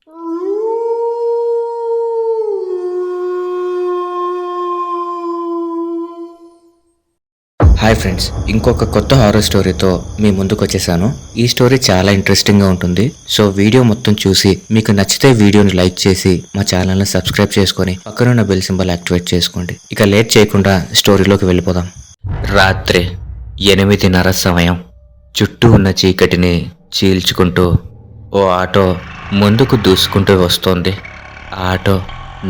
Hi friends, ఇంకొక కొత్త horror స్టోరీతో మీ ముందుకు వచ్చేసాను. ఈ స్టోరీ చాలా ఇంట్రెస్టింగ్గా ఉంటుంది. సో వీడియో మొత్తం చూసి మీకు నచ్చితే వీడియోని లైక్ చేసి మా ఛానల్ని సబ్స్క్రైబ్ చేసుకొని పక్కనున్న బెల్ సింబల్ యాక్టివేట్ చేసుకోండి. ఇక లేట్ చేయకుండా స్టోరీలోకి వెళ్ళిపోదాం. రాత్రి 8:30 సమయం. చుట్టూ ఉన్న చీకటిని చీల్చుకుంటూ ఓ ఆటో ముందుకు దూసుకుంటూ వస్తోంది. ఆ ఆటో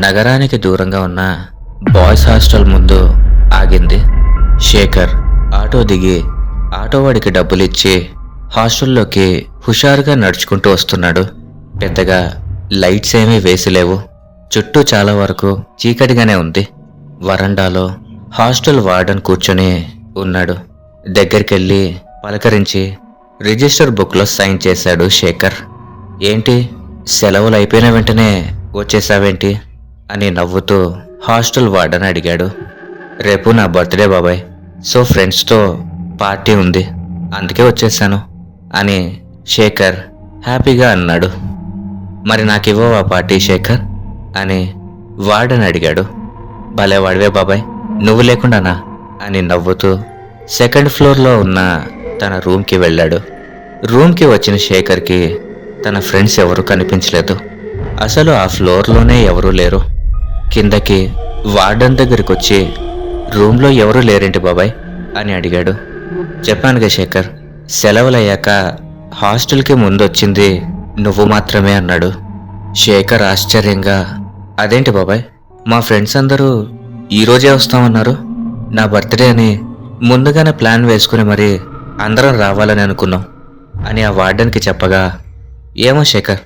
నగరానికి దూరంగా ఉన్న బాయ్స్ హాస్టల్ ముందు ఆగింది. శేఖర్ ఆటో దిగి ఆటోవాడికి డబ్బులు ఇచ్చి హాస్టల్లోకి హుషారుగా నడుచుకుంటూ వస్తున్నాడు. పెద్దగా లైట్స్ ఏమీ వేసిలేవు. చుట్టూ చాలా వరకు చీకటిగానే ఉంది. వరండాలో హాస్టల్ వార్డెన్ కూర్చొని ఉన్నాడు. దగ్గరికెళ్ళి పలకరించి రిజిస్టర్ బుక్లో సైన్ చేశాడు శేఖర్. ఏంటి, సెలవులు అయిపోయిన వెంటనే వచ్చేసావేంటి అని నవ్వుతూ హాస్టల్ వార్డెన్ అడిగాడు. రేపు నా బర్త్డే బాబాయ్, సో ఫ్రెండ్స్తో పార్టీ ఉంది, అందుకే వచ్చేసాను అని శేఖర్ హ్యాపీగా అన్నాడు. మరి నాకివ్వవా పార్టీ శేఖర్ అని వార్డెన్ అడిగాడు. భలే వాడివే బాబాయ్, నువ్వు లేకుండానా అని నవ్వుతూ సెకండ్ ఫ్లోర్లో ఉన్న తన రూమ్కి వెళ్ళాడు. రూమ్కి వచ్చిన శేఖర్కి తన ఫ్రెండ్స్ ఎవరూ కనిపించలేదు. అసలు ఆ ఫ్లోర్లోనే ఎవరూ లేరు. కిందకి వార్డెన్ దగ్గరికి వచ్చి రూమ్లో ఎవరూ లేరేంటి బాబాయ్ అని అడిగాడు. చెప్పానుగా శేఖర్, సెలవులయ్యాక హాస్టల్కి ముందొచ్చింది నువ్వు మాత్రమే అన్నాడు. శేఖర్ ఆశ్చర్యంగా, అదేంటి బాబాయ్, మా ఫ్రెండ్స్ అందరూ ఈరోజే వస్తామన్నారు. నా బర్త్డే అని ముందుగానే ప్లాన్ వేసుకుని మరి అందరం రావాలని అనుకున్నాం అని ఆ వార్డెన్కి చెప్పగా, ఏమో శేఖర్,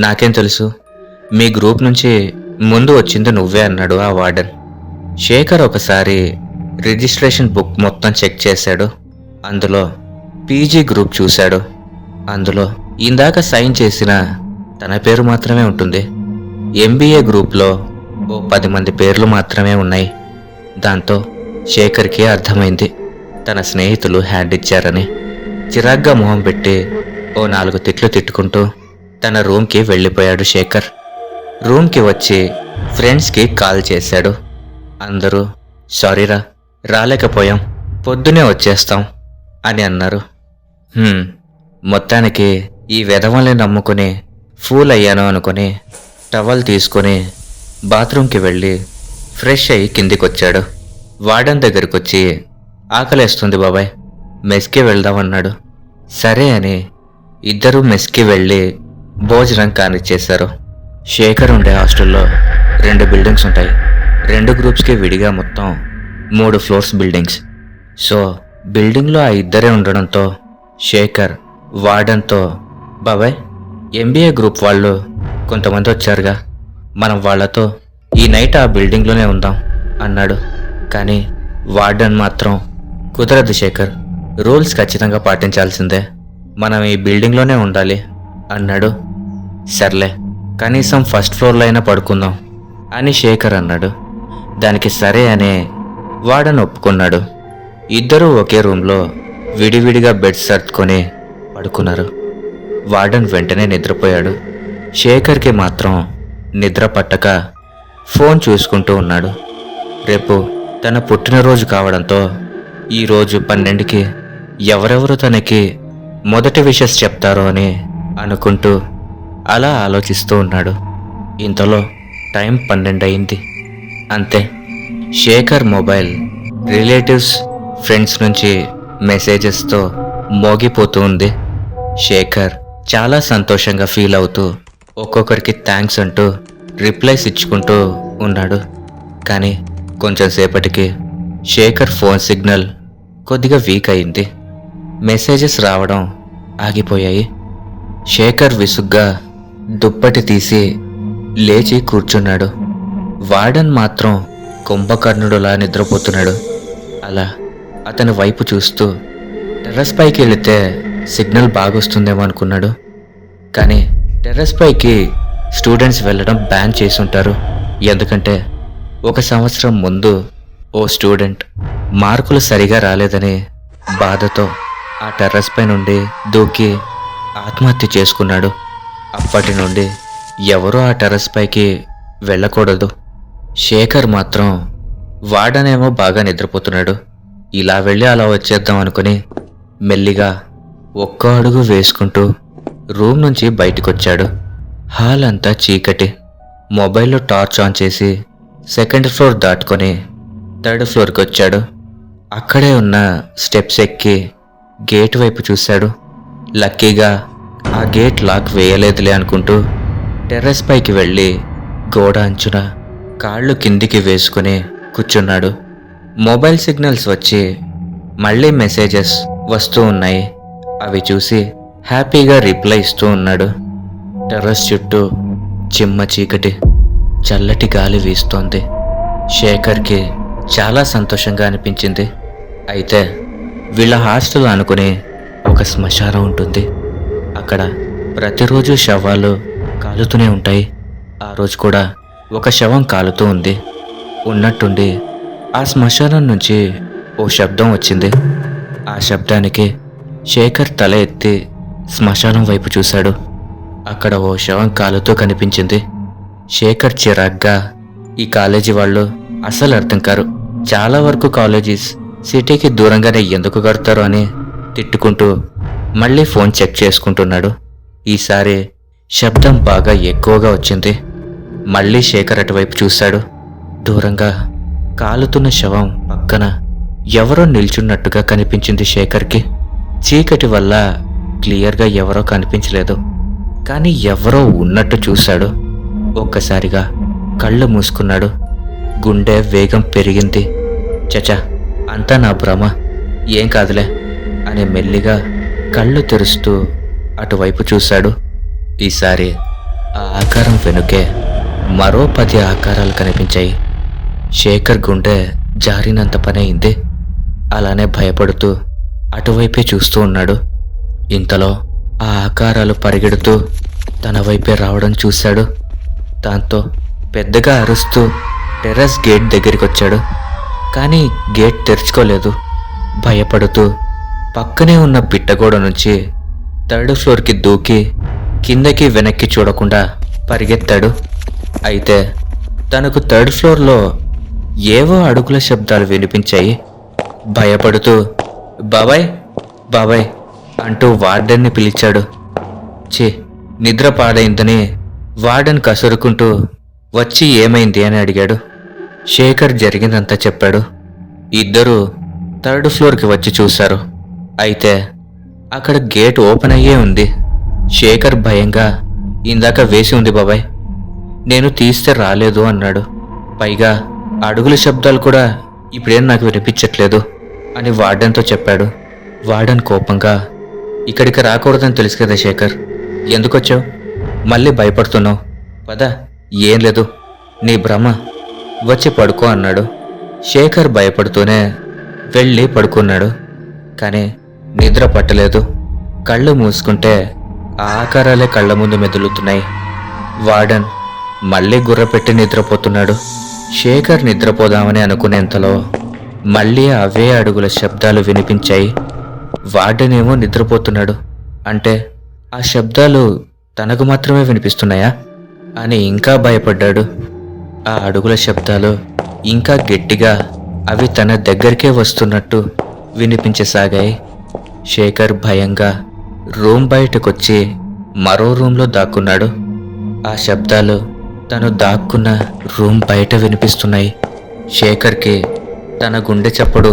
నాకేం తెలుసు, మీ గ్రూప్ నుంచి ముందు వచ్చింది నువ్వే అన్నాడు ఆ వార్డెన్. శేఖర్ ఒకసారి రిజిస్ట్రేషన్ బుక్ మొత్తం చెక్ చేశాడు. అందులో పీజీ గ్రూప్ చూశాడు. అందులో ఇందాక సైన్ చేసిన తన పేరు మాత్రమే ఉంటుంది. ఎంబీఏ గ్రూప్లో ఓ 10 మంది పేర్లు మాత్రమే ఉన్నాయి. దాంతో శేఖర్కి అర్థమైంది తన స్నేహితులు హ్యాండ్ ఇచ్చారని. చిరాగ్గా మొహం పెట్టి ఓ 4 తిట్లు తిట్టుకుంటూ తన రూమ్కి వెళ్ళిపోయాడు శేఖర్. రూమ్కి వచ్చి ఫ్రెండ్స్కి కాల్ చేశాడు. అందరూ సారీరా, రాలేకపోయాం, పొద్దునే వచ్చేస్తాం అని అన్నారు. మొత్తానికి ఈ వెధవల్ని నమ్ముకుని ఫూల్ అయ్యాను అనుకుని టవల్ తీసుకొని బాత్రూంకి వెళ్ళి ఫ్రెష్ అయ్యి కిందికొచ్చాడు. వార్డెన్ దగ్గరికి వచ్చి, ఆకలేస్తుంది బాబాయ్, మెస్కి వెళ్దామన్నాడు. సరే అని ఇద్దరూ మెస్కి వెళ్ళి భోజనం కానిచ్చేశారు. శేఖర్ ఉండే హాస్టల్లో 2 బిల్డింగ్స్ ఉంటాయి. 2 గ్రూప్స్కి విడిగా మొత్తం 3 ఫ్లోర్స్ బిల్డింగ్స్. సో బిల్డింగ్లో ఆ ఇద్దరే ఉండడంతో శేఖర్ వార్డెన్తో, బాబాయ్, ఎంబీఏ గ్రూప్ వాళ్ళు కొంతమంది వచ్చారుగా, మనం వాళ్ళతో ఈ నైట్ ఆ బిల్డింగ్లోనే ఉందాం అన్నాడు. కానీ వార్డెన్ మాత్రం, కుదరదు శేఖర్, రూల్స్ ఖచ్చితంగా పాటించాల్సిందే, మనం ఈ బిల్డింగ్లోనే ఉండాలి అన్నాడు. సర్లే, కనీసం ఫస్ట్ ఫ్లోర్లో అయినా పడుకుందాం అని శేఖర్ అన్నాడు. దానికి సరే అనే వార్డెన్ ఒప్పుకున్నాడు. ఇద్దరూ ఒకే రూమ్లో విడివిడిగా బెడ్ సర్దుకొని పడుకున్నారు. వార్డెన్ వెంటనే నిద్రపోయాడు. శేఖర్కి మాత్రం నిద్ర పట్టక ఫోన్ చూసుకుంటూ ఉన్నాడు. రేపు తన పుట్టినరోజు కావడంతో ఈరోజు 12కి ఎవరెవరు తనకి మొదటి విషెస్ చెప్తారో అని అనుకుంటూ అలా ఆలోచిస్తూ ఉన్నాడు. ఇంతలో టైం 12 అయింది. అంతే, శేఖర్ మొబైల్ రిలేటివ్స్, ఫ్రెండ్స్ నుంచి మెసేజెస్తో మోగిపోతూ ఉంది. శేఖర్ చాలా సంతోషంగా ఫీల్ అవుతూ ఒక్కొక్కరికి థ్యాంక్స్ అంటూ రిప్లైస్ ఇచ్చుకుంటూ ఉన్నాడు. కానీ కొంచెం సేపటికి శేఖర్ ఫోన్ సిగ్నల్ కొద్దిగా వీక్ అయింది. మెసేజెస్ రావడం ఆగిపోయాయి. శేఖర్ విసుగ్గా దుప్పటి తీసి లేచి కూర్చున్నాడు. వార్డెన్ మాత్రం కుంభకర్ణుడులా నిద్రపోతున్నాడు. అలా అతని వైపు చూస్తూ టెర్రస్ పైకి వెళితే సిగ్నల్ బాగొస్తుందేమో అనుకున్నాడు. కానీ టెర్రస్ పైకి స్టూడెంట్స్ వెళ్ళడం బ్యాన్ చేసి ఉంటారు. ఎందుకంటే 1 సంవత్సరం ముందు ఓ స్టూడెంట్ మార్కులు సరిగా రాలేదని బాధతో ఆ టెర్రస్ పై నుండి దూకి ఆత్మహత్య చేసుకున్నాడు. అప్పటి నుండి ఎవరూ ఆ టెర్రస్ పైకి వెళ్ళకూడదు. శేఖర్ మాత్రం వాడనేమో బాగా నిద్రపోతున్నాడు. ఇలా వెళ్ళి అలా వచ్చేద్దాం అనుకుని మెల్లిగా ఒక్క అడుగు వేసుకుంటూ రూమ్ నుంచి బయటకొచ్చాడు. హాల్ అంతా చీకటి. మొబైల్లో టార్చ్ ఆన్ చేసి సెకండ్ ఫ్లోర్ దాటుకొని థర్డ్ ఫ్లోర్కి వచ్చాడు. అక్కడే ఉన్న స్టెప్స్ ఎక్కి గేట్ వైపు చూశాడు. లక్కీగా ఆ గేట్ లాక్ వేయలేదులే అనుకుంటూ టెర్రస్ పైకి వెళ్ళి గోడ అంచున కాళ్ళు కిందికి వేసుకుని కూర్చున్నాడు. మొబైల్ సిగ్నల్స్ వచ్చి మళ్ళీ మెసేజెస్ వస్తూ ఉన్నాయి. అవి చూసి హ్యాపీగా రిప్లై ఇస్తూ ఉన్నాడు. టెర్రస్ చుట్టూ చిమ్మ చీకటి, చల్లటి గాలి వీస్తోంది. శేఖర్కి చాలా సంతోషంగా అనిపించింది. అయితే వీళ్ళ హాస్టల్ అనుకుని ఒక శ్మశానం ఉంటుంది. అక్కడ ప్రతిరోజు శవాలు కాలుతూనే ఉంటాయి. ఆ రోజు కూడా ఒక శవం కాలుతూ ఉంది. ఉన్నట్టుండి ఆ శ్మశానం నుంచి ఓ శబ్దం వచ్చింది. ఆ శబ్దానికి శేఖర్ తల ఎత్తి శ్మశానం వైపు చూశాడు. అక్కడ ఓ శవం కాలుతూ కనిపించింది. శేఖర్ చిరాగ్గా, ఈ కాలేజీ వాళ్ళు అసలు అర్థం కారు, చాలా వరకు కాలేజీస్ సిటీకి దూరంగానే ఎందుకు కడతారు అని తిట్టుకుంటూ మళ్ళీ ఫోన్ చెక్ చేసుకుంటున్నాడు. ఈసారి శబ్దం బాగా ఎక్కువగా వచ్చింది. మళ్ళీ శేఖర్ అటువైపు చూశాడు. దూరంగా కాలుతున్న శవం పక్కన ఎవరో నిల్చున్నట్టుగా కనిపించింది శేఖర్కి. చీకటి వల్ల క్లియర్గా ఎవరో కనిపించలేదు, కానీ ఎవరో ఉన్నట్టు చూశాడు. ఒక్కసారిగా కళ్ళు మూసుకున్నాడు. గుండె వేగం పెరిగింది. చచా, అంతా నా భ్రమ, ఏం కాదులే అని మెల్లిగా కళ్ళు తెరుస్తూ అటువైపు చూశాడు. ఈసారి ఆ ఆకారం వెనుకే మరో 10 ఆకారాలు కనిపించాయి. శేఖర్ గుండె జారినంత పని అయింది. అలానే భయపడుతూ అటువైపే చూస్తూ ఉన్నాడు. ఇంతలో ఆ ఆకారాలు పరిగెడుతూ తన వైపే రావడం చూశాడు. దాంతో పెద్దగా అరుస్తూ టెర్రస్ గేట్ దగ్గరికి వచ్చాడు. కానీ గేట్ తెరుచుకోలేదు. భయపడుతూ పక్కనే ఉన్న పిట్టగోడ నుంచి థర్డ్ ఫ్లోర్కి దూకి కిందకి వెనక్కి చూడకుండా పరిగెత్తాడు. అయితే తనకు థర్డ్ ఫ్లోర్లో ఏవో అడుగుల శబ్దాలు వినిపించాయి. భయపడుతూ బాబాయ్ బాబాయ్ అంటూ వార్డెన్ని పిలిచాడు. నిద్ర పాడైందని వార్డెన్ కసురుకుంటూ వచ్చి ఏమైంది అని అడిగాడు. శేఖర్ జరిగిందంతా చెప్పాడు. ఇద్దరూ థర్డ్ ఫ్లోర్కి వచ్చి చూశారు. అయితే అక్కడ గేట్ ఓపెన్ అయ్యే ఉంది. శేఖర్ భయంగా, ఇందాక వేసి ఉంది బాబాయ్, నేను తీస్తే రాలేదు అన్నాడు. పైగా అడుగుల శబ్దాలు కూడా ఇప్పుడేం నాకు వినిపించట్లేదు అని వార్డెన్తో చెప్పాడు. వార్డెన్ కోపంగా, ఇక్కడికి రాకూడదని తెలుసు కదా శేఖర్, ఎందుకొచ్చావు? మళ్ళీ భయపడుతున్నావు. పద, ఏం లేదు, నీ భ్రమ, వచ్చి పడుకో అన్నాడు. శేఖర్ భయపడుతూనే వెళ్ళి పడుకున్నాడు. కానీ నిద్ర పట్టలేదు. కళ్ళు మూసుకుంటే ఆ ఆకారాలే కళ్ళ ముందు మెదులుతున్నాయి. వార్డెన్ మళ్ళీ గుర్రపెట్టి నిద్రపోతున్నాడు. శేఖర్ నిద్రపోదామని అనుకునేంతలో మళ్ళీ అవే అడుగుల శబ్దాలు వినిపించాయి. వార్డెన్ ఏమో నిద్రపోతున్నాడు, అంటే ఆ శబ్దాలు తనకు మాత్రమే వినిపిస్తున్నాయా అని ఇంకా భయపడ్డాడు. ఆ అడుగుల శబ్దాలు ఇంకా గట్టిగా, అవి తన దగ్గరికే వస్తున్నట్టు వినిపించసాగాయి. శేఖర్ భయంగా రూమ్ బయటకొచ్చి మరో రూమ్లో దాక్కున్నాడు. ఆ శబ్దాలు తను దాక్కున్న రూమ్ బయట వినిపిస్తున్నాయి. శేఖర్కి తన గుండె చప్పుడు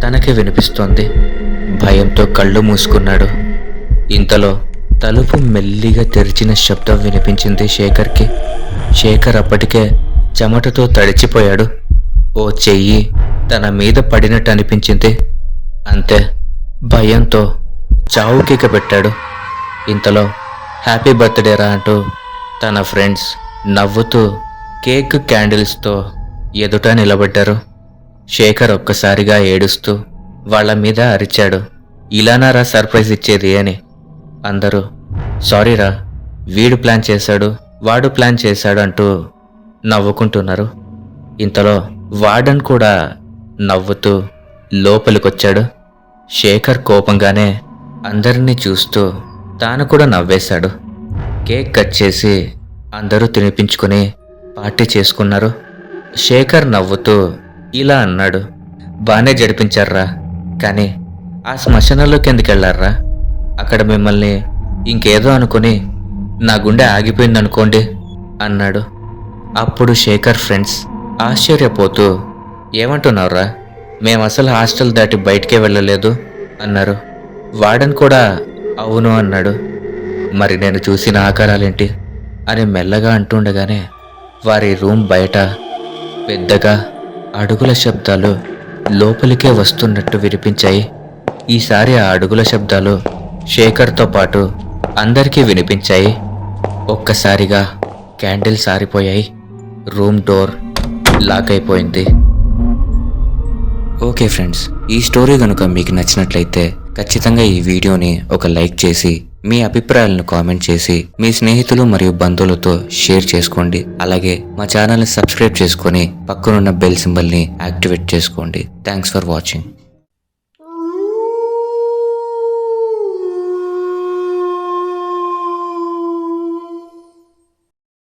తనకే వినిపిస్తోంది. భయంతో కళ్ళు మూసుకున్నాడు. ఇంతలో తలుపు మెల్లిగా తెరిచిన శబ్దం వినిపించింది శేఖర్కి. శేఖర్ అప్పటికే చెమటతో తడిచిపోయాడు. ఓ చెయ్యి తన మీద పడినట్టు అనిపించింది. అంతే, భయంతో చావుకిక పెట్టాడు. ఇంతలో హ్యాపీ బర్త్డేరా అంటూ తన ఫ్రెండ్స్ నవ్వుతూ కేక్ క్యాండిల్స్తో ఎదుట నిలబడ్డారు. శేఖర్ ఒక్కసారిగా ఏడుస్తూ వాళ్ళ మీద అరిచాడు, ఇలానారా సర్ప్రైజ్ ఇచ్చేది అని. అందరూ సారీరా, వీడు ప్లాన్ చేశాడు, వాడు ప్లాన్ చేశాడు అంటూ నవ్వుకుంటున్నారు. ఇంతలో వార్డెన్ కూడా నవ్వుతూ లోపలికొచ్చాడు. శేఖర్ కోపంగానే అందరినీ చూస్తూ తాను కూడా నవ్వేశాడు. కేక్ కట్ చేసి అందరూ తినిపించుకొని పార్టీ చేసుకున్నారు. శేఖర్ నవ్వుతూ ఇలా అన్నాడు, బానే జడిపించారా, కానీ ఆ శ్మశానంలోకి ఎందుకు వెళ్ళారా? అక్కడ మిమ్మల్ని ఇంకేదో అనుకుని నా గుండె ఆగిపోయిందనుకోండి అన్నాడు. అప్పుడు శేఖర్ ఫ్రెండ్స్ ఆశ్చర్యపోతూ ఏమంటున్నావురా, మేము అసలు హాస్టల్ దాటి బయటికే వెళ్ళలేదు అన్నారు. వార్డెన్ కూడా అవును అన్నాడు. మరి నేను చూసిన ఆకారాలేంటి అని మెల్లగా అంటుండగానే వారి రూమ్ బయట పెద్దగా అడుగుల శబ్దాలు లోపలికే వస్తున్నట్టు వినిపించాయి. ఈసారి ఆ అడుగుల శబ్దాలు శేఖర్తో పాటు అందరికీ వినిపించాయి. ఒక్కసారిగా క్యాండిల్స్ ఆరిపోయాయి. రూమ్ డోర్ లాక్ అయిపోయింది. ఓకే ఫ్రెండ్స్, ఈ స్టోరీ కనుక మీకు నచ్చినట్లయితే ఖచ్చితంగా ఈ వీడియోని ఒక లైక్ చేసి మీ అభిప్రాయాలను కామెంట్ చేసి మీ స్నేహితులు మరియు బంధువులతో షేర్ చేసుకోండి. అలాగే మా ఛానల్ని సబ్స్క్రైబ్ చేసుకొని పక్కనున్న బెల్ సింబల్ని యాక్టివేట్ చేసుకోండి. Thanks for watching.